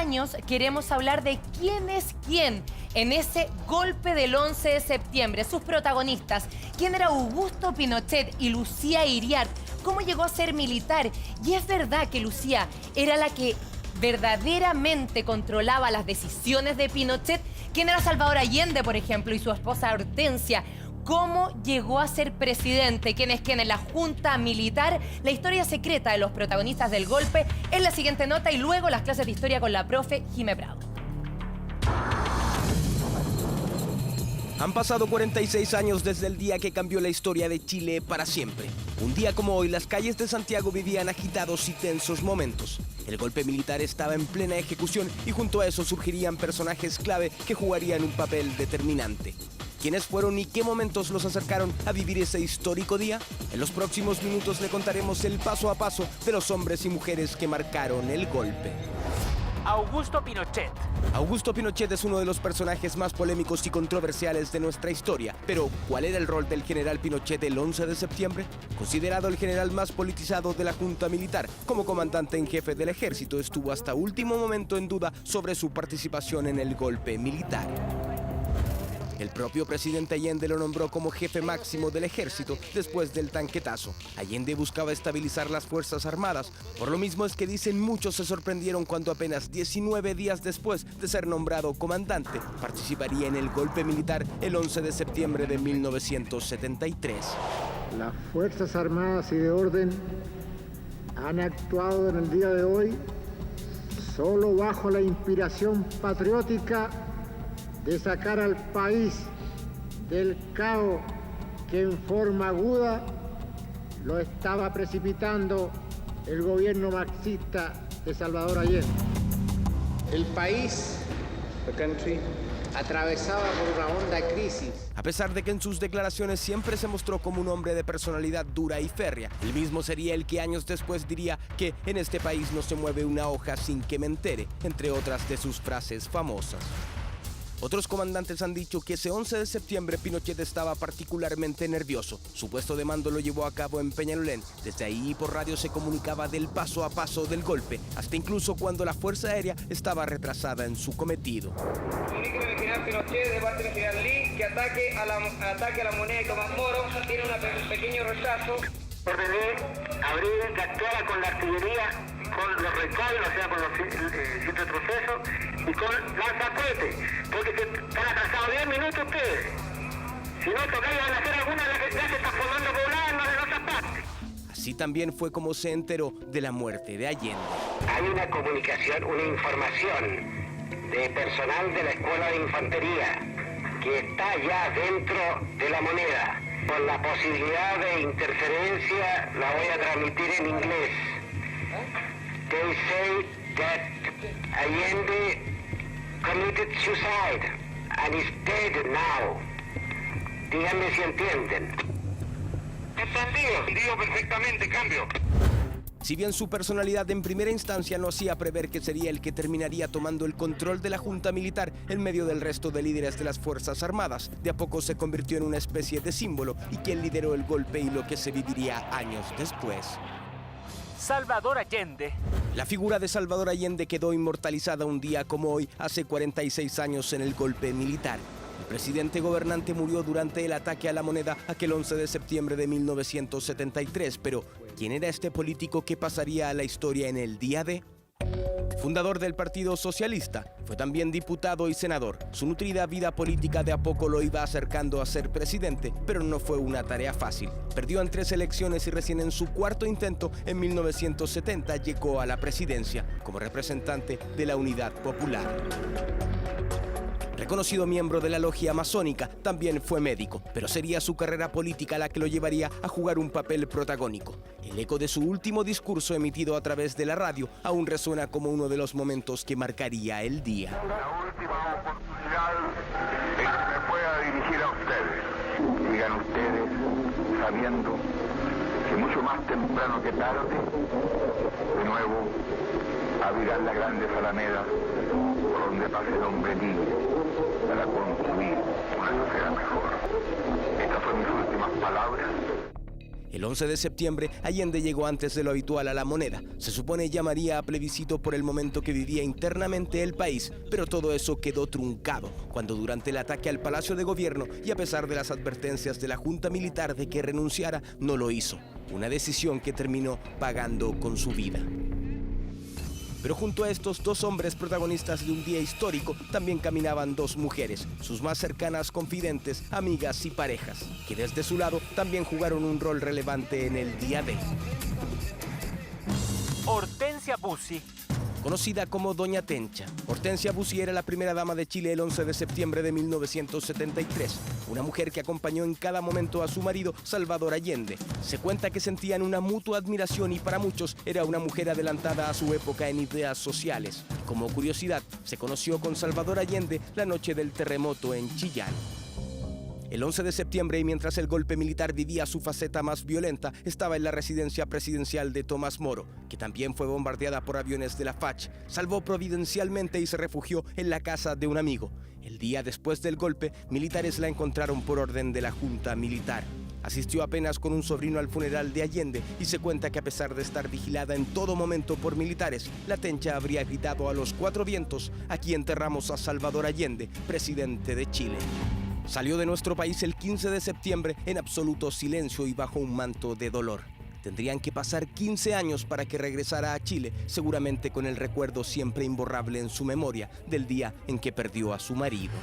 años queremos hablar de quién es quién en ese golpe del 11 de septiembre. Sus protagonistas, quién era Augusto Pinochet y Lucía Iriart, cómo llegó a ser militar. Y es verdad que Lucía era la que verdaderamente controlaba las decisiones de Pinochet. ¿Quién era Salvador Allende, por ejemplo, y su esposa Hortensia? ¿Cómo llegó a ser presidente? ¿Quién es quién en la Junta Militar? La historia secreta de los protagonistas del golpe es la siguiente nota y luego las clases de historia con la profe Jimé Prado. Han pasado 46 años desde el día que cambió la historia de Chile para siempre. Un día como hoy, las calles de Santiago vivían agitados y tensos momentos. El golpe militar estaba en plena ejecución y junto a eso surgirían personajes clave que jugarían un papel determinante. ¿Quiénes fueron y qué momentos los acercaron a vivir ese histórico día? En los próximos minutos le contaremos el paso a paso de los hombres y mujeres que marcaron el golpe. Augusto Pinochet. Augusto Pinochet es uno de los personajes más polémicos y controversiales de nuestra historia. Pero, ¿cuál era el rol del general Pinochet el 11 de septiembre? Considerado el general más politizado de la Junta Militar, como comandante en jefe del ejército, estuvo hasta último momento en duda sobre su participación en el golpe militar. El propio presidente Allende lo nombró como jefe máximo del ejército después del tanquetazo. Allende buscaba estabilizar las Fuerzas Armadas. Por lo mismo es que dicen muchos se sorprendieron cuando apenas 19 días después de ser nombrado comandante, participaría en el golpe militar el 11 de septiembre de 1973. Las Fuerzas Armadas y de Orden han actuado en el día de hoy solo bajo la inspiración patriótica de sacar al país del caos que en forma aguda lo estaba precipitando el gobierno marxista de Salvador Allende. El país, atravesaba por una honda crisis. A pesar de que en sus declaraciones siempre se mostró como un hombre de personalidad dura y férrea, el mismo sería el que años después diría que en este país no se mueve una hoja sin que me entere, entre otras de sus frases famosas. Otros comandantes han dicho que ese 11 de septiembre Pinochet estaba particularmente nervioso. Su puesto de mando lo llevó a cabo en Peñalolén. Desde ahí por radio se comunicaba del paso a paso del golpe, hasta incluso cuando la Fuerza Aérea estaba retrasada en su cometido. Comuníqueme al general Pinochet de parte del general Lee que ataque a la moneda de Tomás Moro. Tiene un pequeño retraso. Ordené abrir que actuara con la artillería, con los recoilos, o sea, con los sitios de proceso y con lanzacohetes, porque se están atrasados 10 minutos ustedes. Si no, todavía van a hacer alguna de las que ya se está formando pobladas en otras partes. Así también fue como se enteró de la muerte de Allende. Hay una comunicación, una información de personal de la Escuela de Infantería que está ya dentro de la moneda. Con la posibilidad de interferencia la voy a transmitir en inglés. They say that Allende committed suicide and is dead now. Díganme si entienden. Entendido perfectamente, cambio. Si bien su personalidad en primera instancia no hacía prever que sería el que terminaría tomando el control de la Junta Militar en medio del resto de líderes de las Fuerzas Armadas, de a poco se convirtió en una especie de símbolo y quien lideró el golpe y lo que se viviría años después. Salvador Allende. La figura de Salvador Allende quedó inmortalizada un día como hoy, hace 46 años en el golpe militar. El presidente gobernante murió durante el ataque a la moneda aquel 11 de septiembre de 1973, pero ¿quién era este político que pasaría a la historia en el día de? Fundador del Partido Socialista, fue también diputado y senador. Su nutrida vida política de a poco lo iba acercando a ser presidente, pero no fue una tarea fácil. Perdió en 3 elecciones y recién en su cuarto intento, en 1970, llegó a la presidencia como representante de la Unidad Popular. Reconocido miembro de la logia masónica, también fue médico, pero sería su carrera política la que lo llevaría a jugar un papel protagónico. El eco de su último discurso emitido a través de la radio aún resuena como uno de los momentos que marcaría el día. La última oportunidad en que me pueda dirigir a ustedes. Digan ustedes, sabiendo que mucho más temprano que tarde, de nuevo, abrirán las grandes alamedas por donde pase el hombre libre para construir una sociedad mejor. Estas fueron mis últimas palabras. El 11 de septiembre, Allende llegó antes de lo habitual a La Moneda. Se supone llamaría a plebiscito por el momento que vivía internamente el país, pero todo eso quedó truncado cuando durante el ataque al Palacio de Gobierno y a pesar de las advertencias de la Junta Militar de que renunciara, no lo hizo. Una decisión que terminó pagando con su vida. Pero junto a estos dos hombres protagonistas de un día histórico, también caminaban dos mujeres, sus más cercanas confidentes, amigas y parejas, que desde su lado también jugaron un rol relevante en el día de. Hortensia Bussi. Conocida como Doña Tencha, Hortensia Bussi era la primera dama de Chile el 11 de septiembre de 1973, una mujer que acompañó en cada momento a su marido Salvador Allende. Se cuenta que sentían una mutua admiración y para muchos era una mujer adelantada a su época en ideas sociales. Como curiosidad, se conoció con Salvador Allende la noche del terremoto en Chillán. El 11 de septiembre, y mientras el golpe militar vivía su faceta más violenta, estaba en la residencia presidencial de Tomás Moro, que también fue bombardeada por aviones de la FACH. Salvó providencialmente y se refugió en la casa de un amigo. El día después del golpe, militares la encontraron por orden de la Junta Militar. Asistió apenas con un sobrino al funeral de Allende y se cuenta que a pesar de estar vigilada en todo momento por militares, la Tencha habría gritado a los cuatro vientos: "Aquí enterramos a Salvador Allende, presidente de Chile". Salió de nuestro país el 15 de septiembre en absoluto silencio y bajo un manto de dolor. Tendrían que pasar 15 años para que regresara a Chile, seguramente con el recuerdo siempre imborrable en su memoria del día en que perdió a su marido.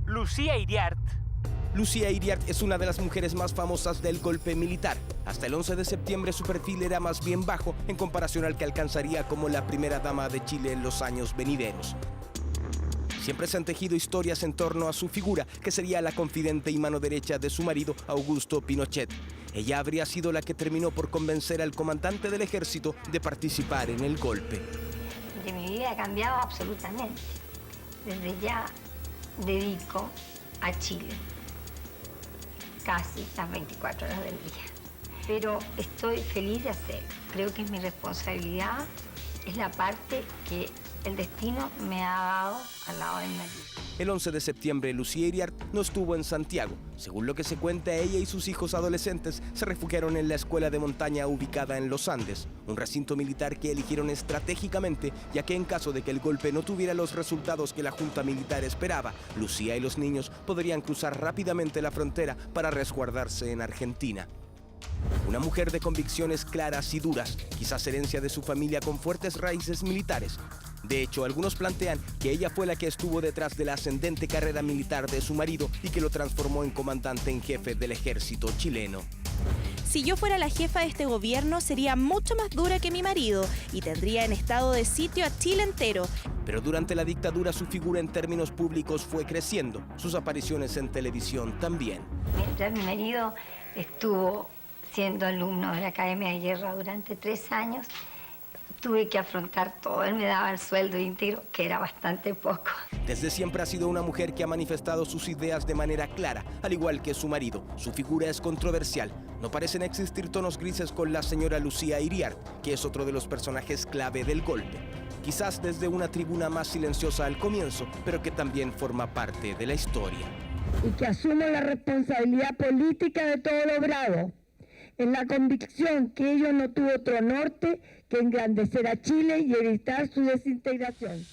Lucía Iriart. Lucía Iriart es una de las mujeres más famosas del golpe militar. Hasta el 11 de septiembre su perfil era más bien bajo en comparación al que alcanzaría como la primera dama de Chile en los años venideros. Siempre se han tejido historias en torno a su figura, que sería la confidente y mano derecha de su marido, Augusto Pinochet. Ella habría sido la que terminó por convencer al comandante del ejército de participar en el golpe. Que mi vida ha cambiado absolutamente. Desde ya dedico a Chile casi las 24 horas del día. Pero estoy feliz de hacerlo. Creo que es mi responsabilidad, es la parte que el destino me ha dado al lado de mi marido. El 11 de septiembre, Lucía Iriart no estuvo en Santiago. Según lo que se cuenta, ella y sus hijos adolescentes se refugiaron en la escuela de montaña ubicada en los Andes, un recinto militar que eligieron estratégicamente, ya que en caso de que el golpe no tuviera los resultados que la Junta Militar esperaba, Lucía y los niños podrían cruzar rápidamente la frontera para resguardarse en Argentina. Una mujer de convicciones claras y duras, quizás herencia de su familia con fuertes raíces militares. De hecho, algunos plantean que ella fue la que estuvo detrás de la ascendente carrera militar de su marido y que lo transformó en comandante en jefe del ejército chileno. Si yo fuera la jefa de este gobierno, sería mucho más dura que mi marido y tendría en estado de sitio a Chile entero. Pero durante la dictadura su figura en términos públicos fue creciendo, sus apariciones en televisión también. Mientras mi marido estuvo siendo alumno de la Academia de Guerra durante 3 años, tuve que afrontar todo. Él me daba el sueldo íntegro, que era bastante poco. Desde siempre ha sido una mujer que ha manifestado sus ideas de manera clara, al igual que su marido. Su figura es controversial. No parecen existir tonos grises con la señora Lucía Iriart, que es otro de los personajes clave del golpe. Quizás desde una tribuna más silenciosa al comienzo, pero que también forma parte de la historia. Y que asumo la responsabilidad política de todo logrado, en la convicción que ello no tuvo otro norte que engrandecer a Chile y evitar su desintegración.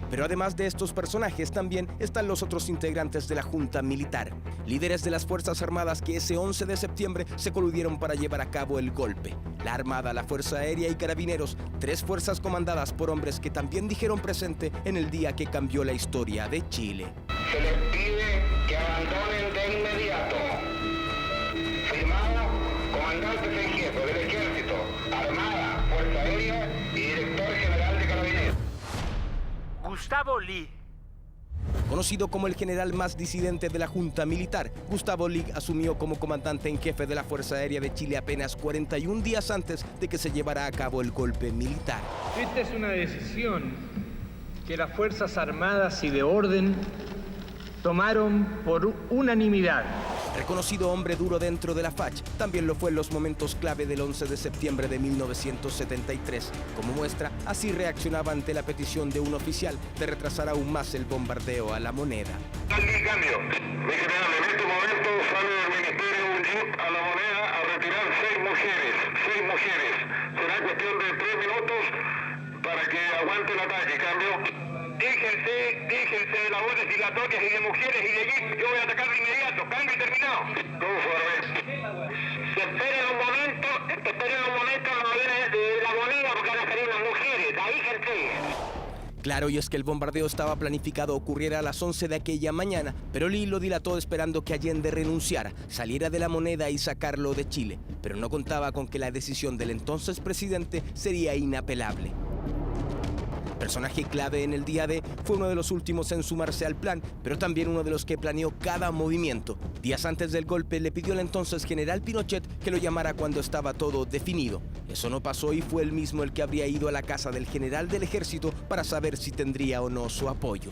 Pero además de estos personajes también están los otros integrantes de la Junta Militar, líderes de las Fuerzas Armadas que ese 11 de septiembre se coludieron para llevar a cabo el golpe. La Armada, la Fuerza Aérea y Carabineros, 3 fuerzas comandadas por hombres que también dijeron presente en el día que cambió la historia de Chile. Se les pide que abandonen de inmediato. Firmado, comandantes en jefe del Ejército, Armada, Fuerza Aérea y Director General de Carabineros. Gustavo Lee. Conocido como el general más disidente de la Junta Militar, Gustavo Lee asumió como comandante en jefe de la Fuerza Aérea de Chile apenas 41 días antes de que se llevara a cabo el golpe militar. Esta es una decisión que las Fuerzas Armadas y de Orden tomaron por unanimidad. Reconocido hombre duro dentro de la FACH, también lo fue en los momentos clave del 11 de septiembre de 1973. Como muestra, así reaccionaba ante la petición de un oficial de retrasar aún más el bombardeo a La Moneda. Cambio. Mi general, en este momento sale del ministerio un jeep a La Moneda a retirar 6 mujeres. Será cuestión de 3 minutos para que aguante el ataque. Cambio. Déjense de labores dilatorias y de mujeres y de jeep. Yo voy a atacar de inmediato. Cambio y terminado. Conforme. Se esperen un momento en La Moneda porque van a salir las mujeres. Ahí, gente. Claro, y es que el bombardeo estaba planificado ocurriera a las 11 de aquella mañana, pero Lee lo dilató esperando que Allende renunciara, saliera de La Moneda y sacarlo de Chile. Pero no contaba con que la decisión del entonces presidente sería inapelable. Personaje clave en el día D, fue uno de los últimos en sumarse al plan, pero también uno de los que planeó cada movimiento. Días antes del golpe le pidió al entonces general Pinochet que lo llamara cuando estaba todo definido. Eso no pasó y fue él mismo el que habría ido a la casa del general del ejército para saber si tendría o no su apoyo.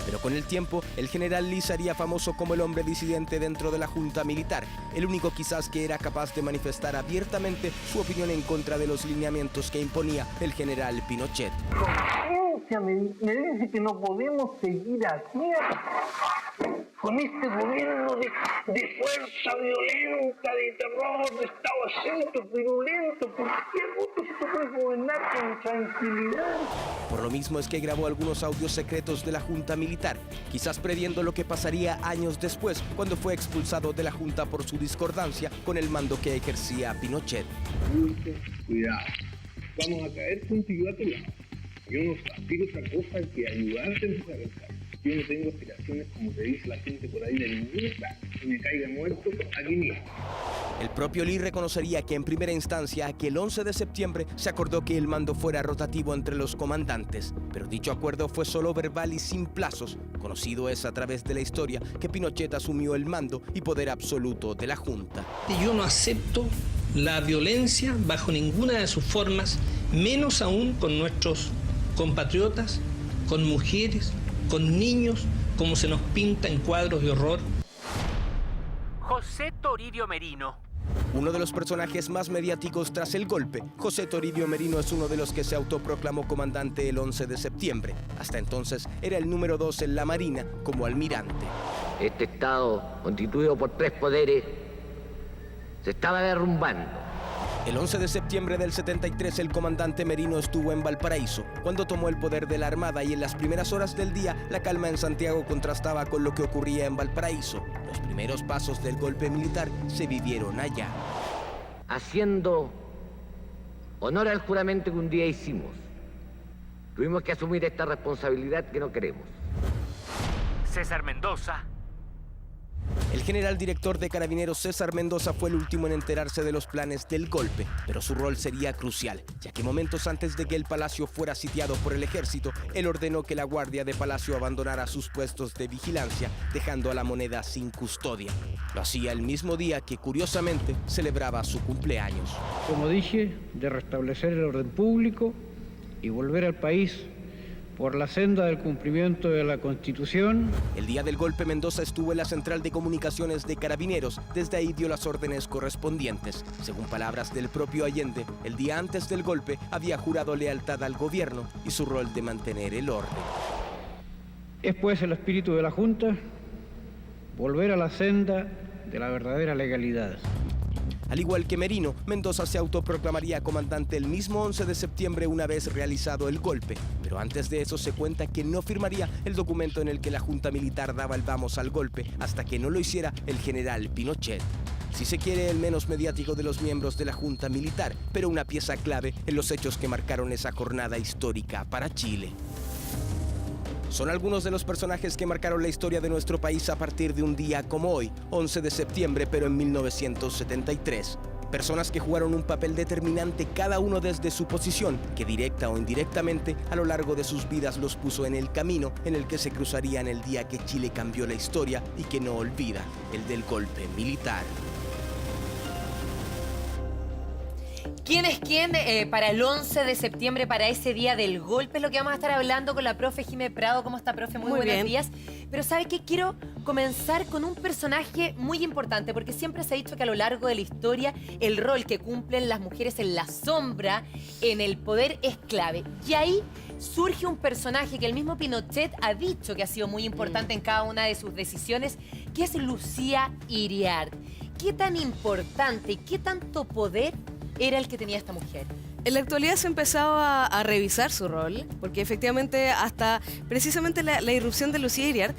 Pero con el tiempo, el general Lee sería famoso como el hombre disidente dentro de la junta militar, el único quizás que era capaz de manifestar abiertamente su opinión en contra de los lineamientos que imponía el general Pinochet. Me dice que no podemos seguir así, con este gobierno de fuerza violenta, de terror, de estado asiento, virulento. ¿Por qué se puede gobernar con tranquilidad? Por lo mismo es que grabó algunos audios secretos de la junta militar, quizás previendo lo que pasaría años después, cuando fue expulsado de la junta por su discordancia con el mando que ejercía Pinochet. Cuidado, vamos a caer juntos y yo a tu lado. Yo no aspiro otra cosa que ayudarte en tu cabeza. Yo no tengo aspiraciones, como te dice la gente por ahí, de ninguna clase. Si me caiga muerto, aquí mismo. El propio Lee reconocería que en primera instancia, aquel 11 de septiembre, se acordó que el mando fuera rotativo entre los comandantes. Pero dicho acuerdo fue solo verbal y sin plazos. Conocido es a través de la historia que Pinochet asumió el mando y poder absoluto de la junta. Yo no acepto la violencia bajo ninguna de sus formas, menos aún con nuestros compatriotas, con mujeres, con niños, como se nos pinta en cuadros de horror. José Toribio Merino. Uno de los personajes más mediáticos tras el golpe, José Toribio Merino es uno de los que se autoproclamó comandante el 11 de septiembre. Hasta entonces era el número 2 en la Marina como almirante. Este Estado, constituido por 3 poderes, se estaba derrumbando. El 11 de septiembre del 73 el comandante Merino estuvo en Valparaíso, cuando tomó el poder de la Armada, y en las primeras horas del día la calma en Santiago contrastaba con lo que ocurría en Valparaíso. Los primeros pasos del golpe militar se vivieron allá. Haciendo honor al juramento que un día hicimos, tuvimos que asumir esta responsabilidad que no queremos. César Mendoza. El general director de Carabineros César Mendoza fue el último en enterarse de los planes del golpe, pero su rol sería crucial, ya que momentos antes de que el palacio fuera sitiado por el ejército, él ordenó que la guardia de palacio abandonara sus puestos de vigilancia, dejando a La Moneda sin custodia. Lo hacía el mismo día que, curiosamente, celebraba su cumpleaños. Como dije, de restablecer el orden público y volver al país por la senda del cumplimiento de la Constitución. El día del golpe, Mendoza estuvo en la central de comunicaciones de Carabineros. Desde ahí dio las órdenes correspondientes. Según palabras del propio Allende, el día antes del golpe había jurado lealtad al gobierno y su rol de mantener el orden. Es pues el espíritu de la Junta volver a la senda de la verdadera legalidad. Al igual que Merino, Mendoza se autoproclamaría comandante el mismo 11 de septiembre una vez realizado el golpe. Pero antes de eso se cuenta que no firmaría el documento en el que la junta militar daba el vamos al golpe hasta que no lo hiciera el general Pinochet. Si se quiere, el menos mediático de los miembros de la junta militar, pero una pieza clave en los hechos que marcaron esa jornada histórica para Chile. Son algunos de los personajes que marcaron la historia de nuestro país a partir de un día como hoy, 11 de septiembre, pero en 1973. Personas que jugaron un papel determinante cada uno desde su posición, que directa o indirectamente a lo largo de sus vidas los puso en el camino en el que se cruzarían el día que Chile cambió la historia y que no olvida, el del golpe militar. ¿Quién es quién para el 11 de septiembre, para ese día del golpe? Es lo que vamos a estar hablando con la profe Jimé Prado. ¿Cómo está, profe? Muy buenos días. Pero ¿sabe qué? Quiero comenzar con un personaje muy importante, porque siempre se ha dicho que a lo largo de la historia el rol que cumplen las mujeres en la sombra, en el poder, es clave. Y ahí surge un personaje que el mismo Pinochet ha dicho que ha sido muy importante en cada una de sus decisiones, que es Lucía Iriart. ¿Qué tan importante y qué tanto poder era el que tenía esta mujer? En la actualidad se ha empezado a revisar su rol, porque efectivamente hasta precisamente la irrupción de Lucía Iriart,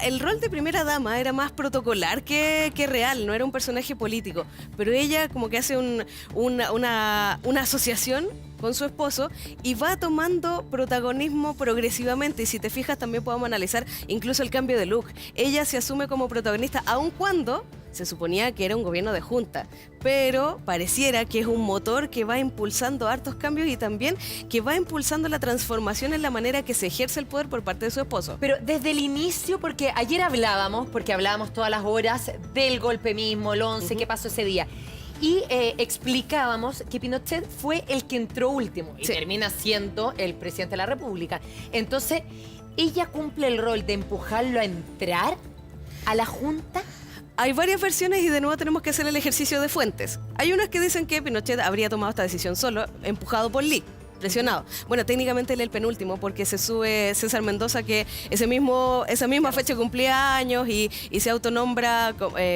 el rol de primera dama era más protocolar que real, no era un personaje político, pero ella como que hace una asociación con su esposo y va tomando protagonismo progresivamente, y si te fijas también podemos analizar incluso el cambio de look. Ella se asume como protagonista aun cuando se suponía que era un gobierno de junta, pero pareciera que es un motor que va impulsando hartos cambios y también que va impulsando la transformación en la manera que se ejerce el poder por parte de su esposo. Pero desde el inicio, porque ayer hablábamos todas las horas del golpe mismo, el 11, qué pasó ese día. Y explicábamos que Pinochet fue el que entró último y termina siendo el presidente de la República. Entonces, ¿ella cumple el rol de empujarlo a entrar a la junta? Hay varias versiones y de nuevo tenemos que hacer el ejercicio de fuentes. Hay unas que dicen que Pinochet habría tomado esta decisión solo, empujado por Lee, presionado. Bueno, técnicamente él es el penúltimo porque se sube César Mendoza, que esa misma fecha cumplía años y se autonombra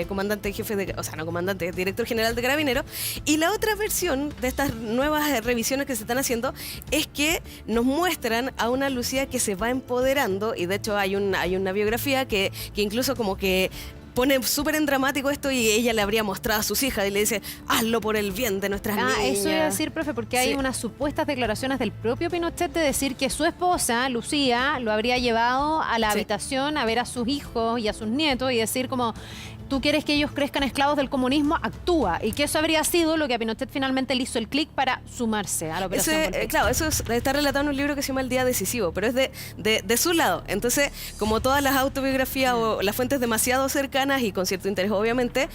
comandante jefe director general de Carabineros. Y la otra versión de estas nuevas revisiones que se están haciendo es que nos muestran a una Lucía que se va empoderando, y de hecho hay una biografía que incluso como que pone súper en dramático esto, y ella le habría mostrado a sus hijas y le dice, hazlo por el bien de nuestras niñas. Eso iba a decir, profe, porque hay unas supuestas declaraciones del propio Pinochet de decir que su esposa, Lucía, lo habría llevado a la habitación a ver a sus hijos y a sus nietos y decir como, tú quieres que ellos crezcan esclavos del comunismo, actúa. Y que eso habría sido lo que a Pinochet finalmente le hizo el clic para sumarse a la operación. Claro, eso está relatado en un libro que se llama El Día Decisivo, pero es de su lado. Entonces, como todas las autobiografías o las fuentes demasiado cercanas y con cierto interés, obviamente,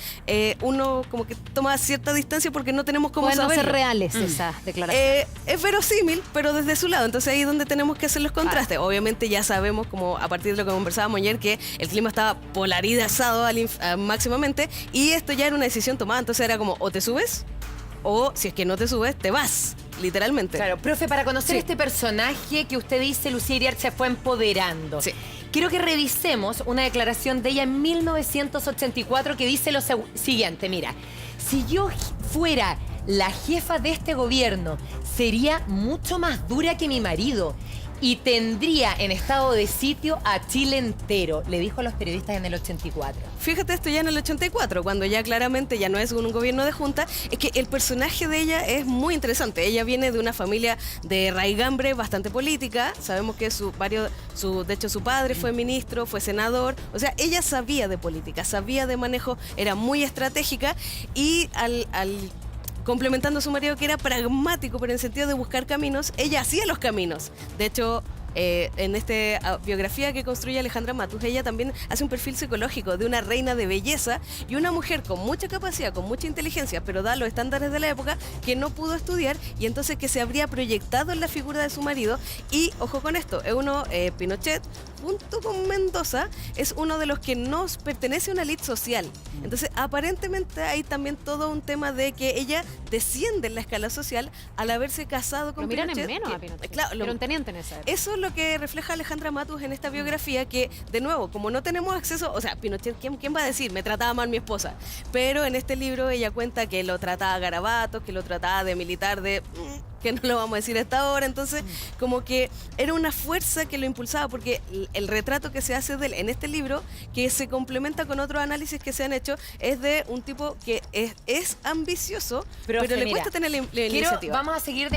uno como que toma cierta distancia porque no tenemos cómo saberlo. Pueden ser reales esas declaraciones. Es verosímil, pero desde su lado. Entonces ahí es donde tenemos que hacer los contrastes. Obviamente ya sabemos, como a partir de lo que conversábamos ayer, que el clima estaba polarizado máximamente, y esto ya era una decisión tomada. Entonces era como, o te subes, o si es que no te subes, te vas, literalmente. Claro, profe, para conocer este personaje que usted dice, Lucía Iriart se fue empoderando. Quiero que revisemos una declaración de ella en 1984 que dice lo siguiente, mira, si yo fuera la jefa de este gobierno, sería mucho más dura que mi marido y tendría en estado de sitio a Chile entero, le dijo a los periodistas en el 84. Fíjate esto ya en el 84, cuando ya claramente ya no es un gobierno de junta, es que el personaje de ella es muy interesante. Ella viene de una familia de raigambre bastante política, sabemos que de hecho su padre fue ministro, fue senador, o sea, ella sabía de política, sabía de manejo, era muy estratégica, y complementando a su marido, que era pragmático, pero en el sentido de buscar caminos, ella hacía los caminos. De hecho, en esta biografía que construye Alejandra Matus, ella también hace un perfil psicológico de una reina de belleza y una mujer con mucha capacidad, con mucha inteligencia, pero da los estándares de la época, que no pudo estudiar y entonces que se habría proyectado en la figura de su marido. Y ojo con esto, Pinochet, junto con Mendoza, es uno de los que nos pertenece a una élite social. Entonces, aparentemente hay también todo un tema de que ella desciende en la escala social al haberse casado con Pinochet. Lo miran en menos a Pinochet. Claro, era un teniente en esa época. Eso es lo que refleja Alejandra Matus en esta biografía, que, de nuevo, como no tenemos acceso, o sea, Pinochet, ¿quién va a decir? Me trataba mal mi esposa. Pero en este libro ella cuenta que lo trataba a garabatos, que lo trataba de militar, que no lo vamos a decir a esta hora. Entonces, como que era una fuerza que lo impulsaba, porque el retrato que se hace de él en este libro, que se complementa con otros análisis que se han hecho, es de un tipo que es ambicioso, pero le cuesta tener la iniciativa. Vamos a seguir